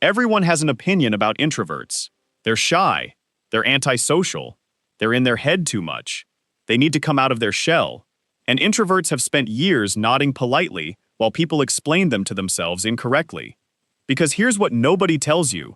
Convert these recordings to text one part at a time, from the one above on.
Everyone has an opinion about introverts. They're shy. They're antisocial. They're in their head too much. They need to come out of their shell. And introverts have spent years nodding politely while people explain them to themselves incorrectly. Because here's what nobody tells you.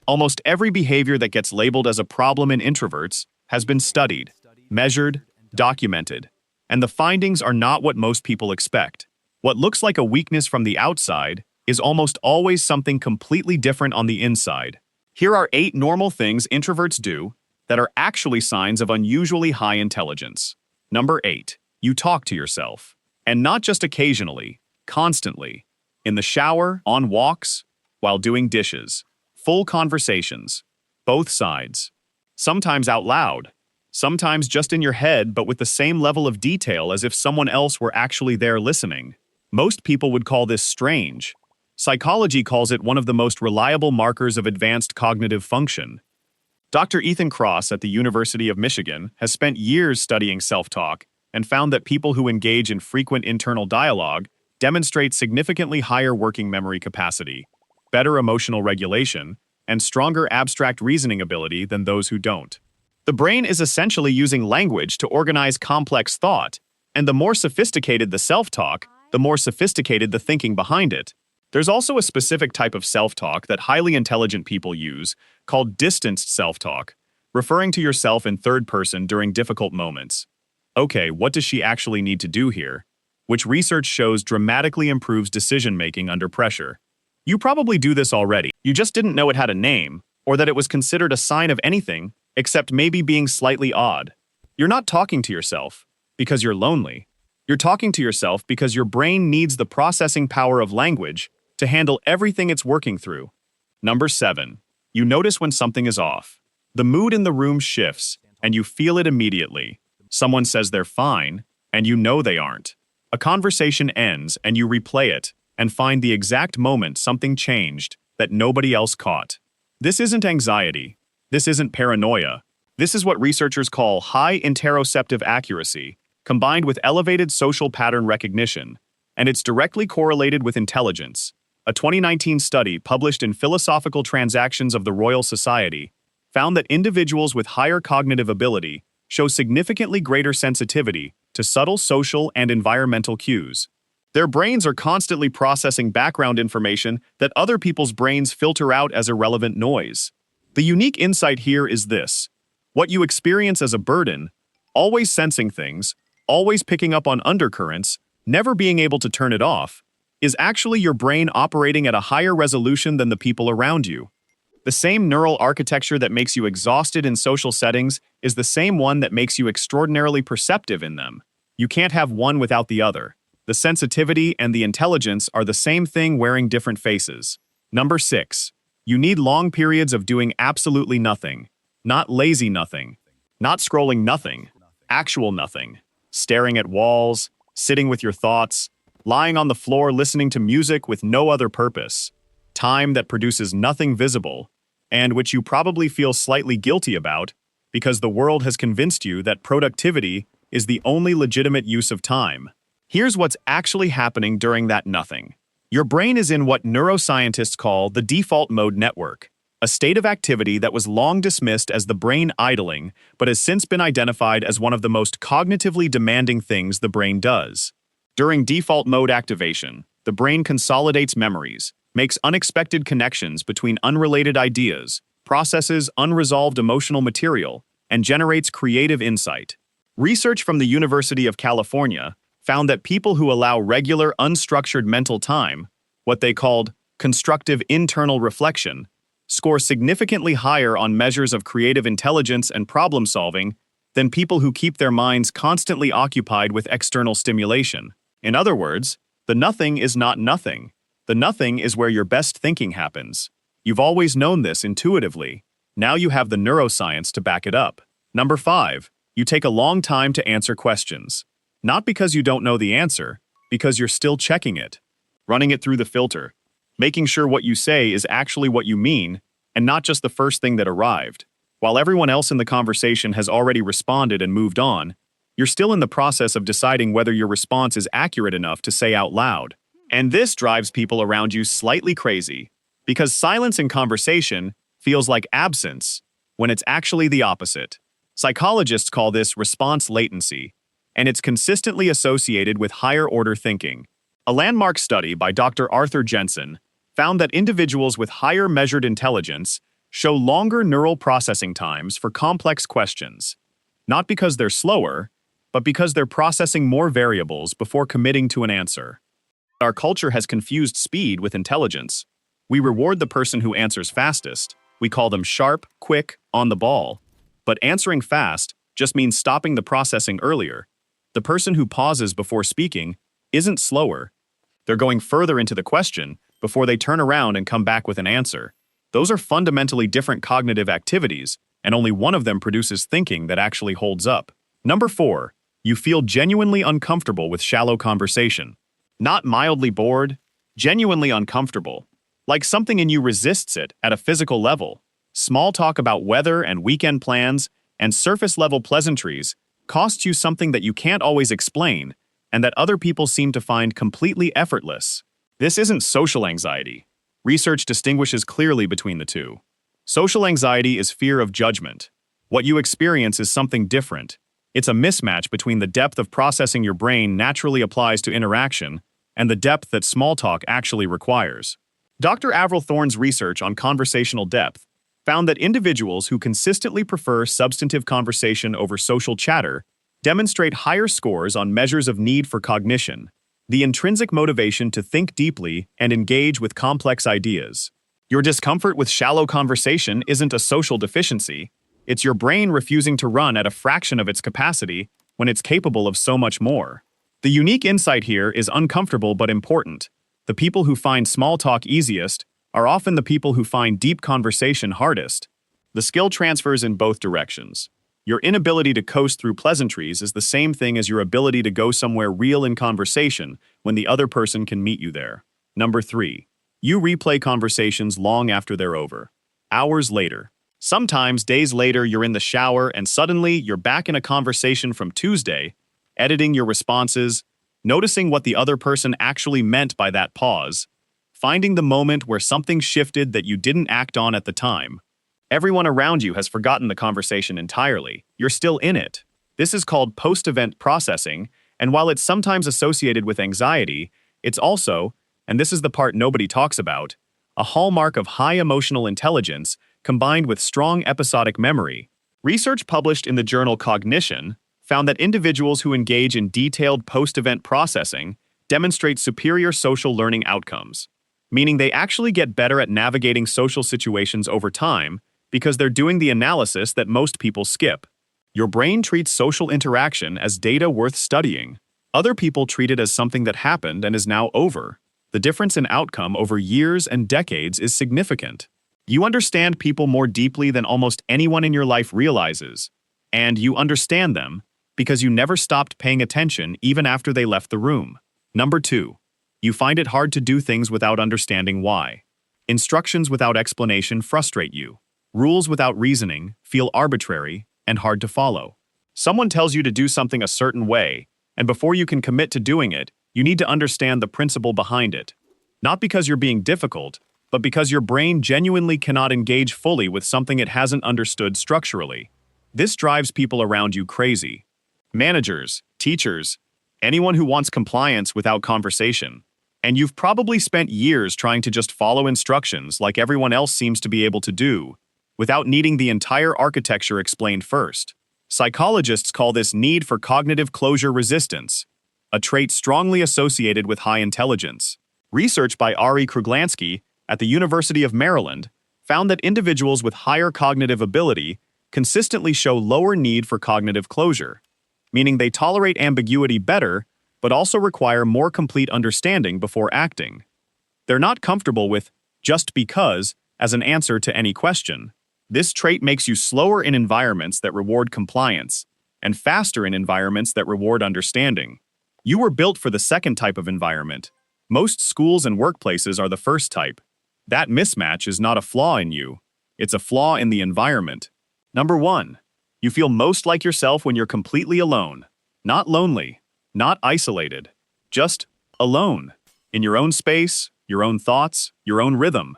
Almost every behavior that gets labeled as a problem in introverts has been studied, measured, documented. And the findings are not what most people expect. What looks like a weakness from the outside is almost always something completely different on the inside. Here are 8 normal things introverts do that are actually signs of unusually high intelligence. Number 8, you talk to yourself. And not just occasionally, constantly. In the shower, on walks, while doing dishes. Full conversations. Both sides. Sometimes out loud. Sometimes just in your head, but with the same level of detail as if someone else were actually there listening. Most people would call this strange. Psychology calls it one of the most reliable markers of advanced cognitive function. Dr. Ethan Kross at the University of Michigan has spent years studying self-talk and found that people who engage in frequent internal dialogue demonstrate significantly higher working memory capacity, better emotional regulation, and stronger abstract reasoning ability than those who don't. The brain is essentially using language to organize complex thought, and the more sophisticated the self-talk, the more sophisticated the thinking behind it. There's also a specific type of self-talk that highly intelligent people use, called distanced self-talk, referring to yourself in third person during difficult moments. Okay, what does she actually need to do here? Which research shows dramatically improves decision-making under pressure. You probably do this already. You just didn't know it had a name, or that it was considered a sign of anything, except maybe being slightly odd. You're not talking to yourself because you're lonely. You're talking to yourself because your brain needs the processing power of language to handle everything it's working through. Number 7. You notice when something is off. The mood in the room shifts, and you feel it immediately. Someone says they're fine, and you know they aren't. A conversation ends, and you replay it, and find the exact moment something changed that nobody else caught. This isn't anxiety. This isn't paranoia. This is what researchers call high interoceptive accuracy, combined with elevated social pattern recognition, and it's directly correlated with intelligence. A 2019 study published in Philosophical Transactions of the Royal Society found that individuals with higher cognitive ability show significantly greater sensitivity to subtle social and environmental cues. Their brains are constantly processing background information that other people's brains filter out as irrelevant noise. The unique insight here is this: what you experience as a burden, always sensing things, always picking up on undercurrents, never being able to turn it off, is actually your brain operating at a higher resolution than the people around you. The same neural architecture that makes you exhausted in social settings is the same one that makes you extraordinarily perceptive in them. You can't have one without the other. The sensitivity and the intelligence are the same thing wearing different faces. Number 6. You need long periods of doing absolutely nothing. Not lazy nothing. Not scrolling nothing. Actual nothing. Staring at walls, sitting with your thoughts, lying on the floor listening to music with no other purpose. Time that produces nothing visible, and which you probably feel slightly guilty about because the world has convinced you that productivity is the only legitimate use of time. Here's what's actually happening during that nothing. Your brain is in what neuroscientists call the default mode network, a state of activity that was long dismissed as the brain idling, but has since been identified as one of the most cognitively demanding things the brain does. During default mode activation, the brain consolidates memories, makes unexpected connections between unrelated ideas, processes unresolved emotional material, and generates creative insight. Research from the University of California found that people who allow regular, unstructured mental time, what they called constructive internal reflection, score significantly higher on measures of creative intelligence and problem solving than people who keep their minds constantly occupied with external stimulation. In other words, the nothing is not nothing. The nothing is where your best thinking happens. You've always known this intuitively. Now you have the neuroscience to back it up. Number 5, you take a long time to answer questions. Not because you don't know the answer, because you're still checking it, running it through the filter, making sure what you say is actually what you mean and not just the first thing that arrived. While everyone else in the conversation has already responded and moved on, you're still in the process of deciding whether your response is accurate enough to say out loud. And this drives people around you slightly crazy. Because silence in conversation feels like absence when it's actually the opposite. Psychologists call this response latency, and it's consistently associated with higher-order thinking. A landmark study by Dr. Arthur Jensen found that individuals with higher measured intelligence show longer neural processing times for complex questions, not because they're slower, but because they're processing more variables before committing to an answer. Our culture has confused speed with intelligence. We reward the person who answers fastest. We call them sharp, quick, on the ball. But answering fast just means stopping the processing earlier. The person who pauses before speaking isn't slower. They're going further into the question before they turn around and come back with an answer. Those are fundamentally different cognitive activities, and only one of them produces thinking that actually holds up. Number 4, you feel genuinely uncomfortable with shallow conversation. Not mildly bored, genuinely uncomfortable. Like something in you resists it at a physical level. Small talk about weather and weekend plans and surface-level pleasantries costs you something that you can't always explain and that other people seem to find completely effortless. This isn't social anxiety. Research distinguishes clearly between the two. Social anxiety is fear of judgment. What you experience is something different. It's a mismatch between the depth of processing your brain naturally applies to interaction and the depth that small talk actually requires. Dr. Avril Thorne's research on conversational depth found that individuals who consistently prefer substantive conversation over social chatter demonstrate higher scores on measures of need for cognition, the intrinsic motivation to think deeply and engage with complex ideas. Your discomfort with shallow conversation isn't a social deficiency, it's your brain refusing to run at a fraction of its capacity when it's capable of so much more. The unique insight here is uncomfortable but important. The people who find small talk easiest are often the people who find deep conversation hardest. The skill transfers in both directions. Your inability to coast through pleasantries is the same thing as your ability to go somewhere real in conversation when the other person can meet you there. Number 3. You replay conversations long after they're over. Hours later. Sometimes days later you're in the shower and suddenly you're back in a conversation from Tuesday, editing your responses, noticing what the other person actually meant by that pause, finding the moment where something shifted that you didn't act on at the time. Everyone around you has forgotten the conversation entirely. You're still in it. This is called post-event processing, and while it's sometimes associated with anxiety, it's also, and this is the part nobody talks about, a hallmark of high emotional intelligence combined with strong episodic memory. Research published in the journal Cognition found that individuals who engage in detailed post-event processing demonstrate superior social learning outcomes, meaning they actually get better at navigating social situations over time because they're doing the analysis that most people skip. Your brain treats social interaction as data worth studying. Other people treat it as something that happened and is now over. The difference in outcome over years and decades is significant. You understand people more deeply than almost anyone in your life realizes, and you understand them because you never stopped paying attention even after they left the room. Number 2. You find it hard to do things without understanding why. Instructions without explanation frustrate you. Rules without reasoning feel arbitrary and hard to follow. Someone tells you to do something a certain way, and before you can commit to doing it, you need to understand the principle behind it. Not because you're being difficult, but because your brain genuinely cannot engage fully with something it hasn't understood structurally. This drives people around you crazy. Managers, teachers, anyone who wants compliance without conversation. And you've probably spent years trying to just follow instructions like everyone else seems to be able to do, without needing the entire architecture explained first. Psychologists call this need for cognitive closure resistance, a trait strongly associated with high intelligence. Research by Ari Kruglansky at the University of Maryland found that individuals with higher cognitive ability consistently show lower need for cognitive closure, meaning they tolerate ambiguity better but also require more complete understanding before acting. They're not comfortable with just because as an answer to any question. This trait makes you slower in environments that reward compliance and faster in environments that reward understanding. You were built for the second type of environment. Most schools and workplaces are the first type. That mismatch is not a flaw in you. It's a flaw in the environment. Number 1. You feel most like yourself when you're completely alone. Not lonely. Not isolated, just alone, in your own space, your own thoughts, your own rhythm.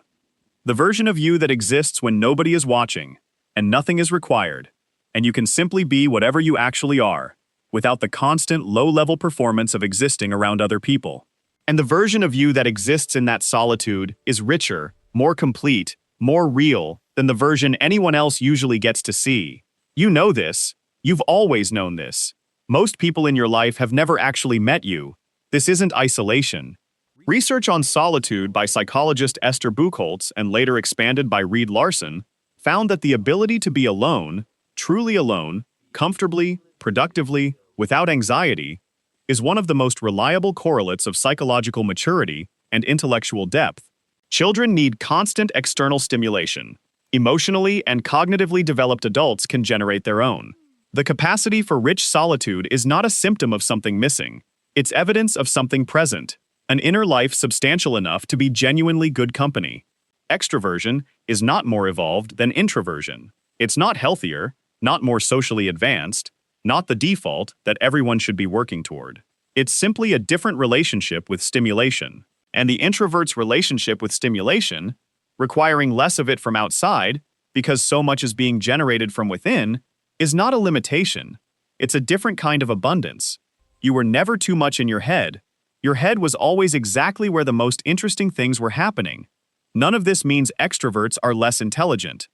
The version of you that exists when nobody is watching, and nothing is required, and you can simply be whatever you actually are, without the constant low-level performance of existing around other people. And the version of you that exists in that solitude is richer, more complete, more real than the version anyone else usually gets to see. You know this. You've always known this. Most people in your life have never actually met you. This isn't isolation. Research on solitude by psychologist Esther Buchholz and later expanded by Reed Larson found that the ability to be alone, truly alone, comfortably, productively, without anxiety, is one of the most reliable correlates of psychological maturity and intellectual depth. Children need constant external stimulation. Emotionally and cognitively developed adults can generate their own. The capacity for rich solitude is not a symptom of something missing. It's evidence of something present, an inner life substantial enough to be genuinely good company. Extroversion is not more evolved than introversion. It's not healthier, not more socially advanced, not the default that everyone should be working toward. It's simply a different relationship with stimulation. And the introvert's relationship with stimulation, requiring less of it from outside because so much is being generated from within, is not a limitation. It's a different kind of abundance. You were never too much in your head. Your head was always exactly where the most interesting things were happening. None of this means extroverts are less intelligent.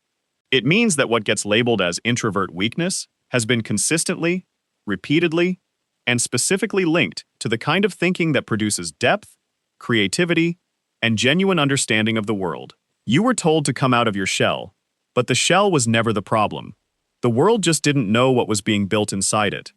It means that what gets labeled as introvert weakness has been consistently, repeatedly, and specifically linked to the kind of thinking that produces depth, creativity, and genuine understanding of the world. You were told to come out of your shell, but the shell was never the problem. The world just didn't know what was being built inside it.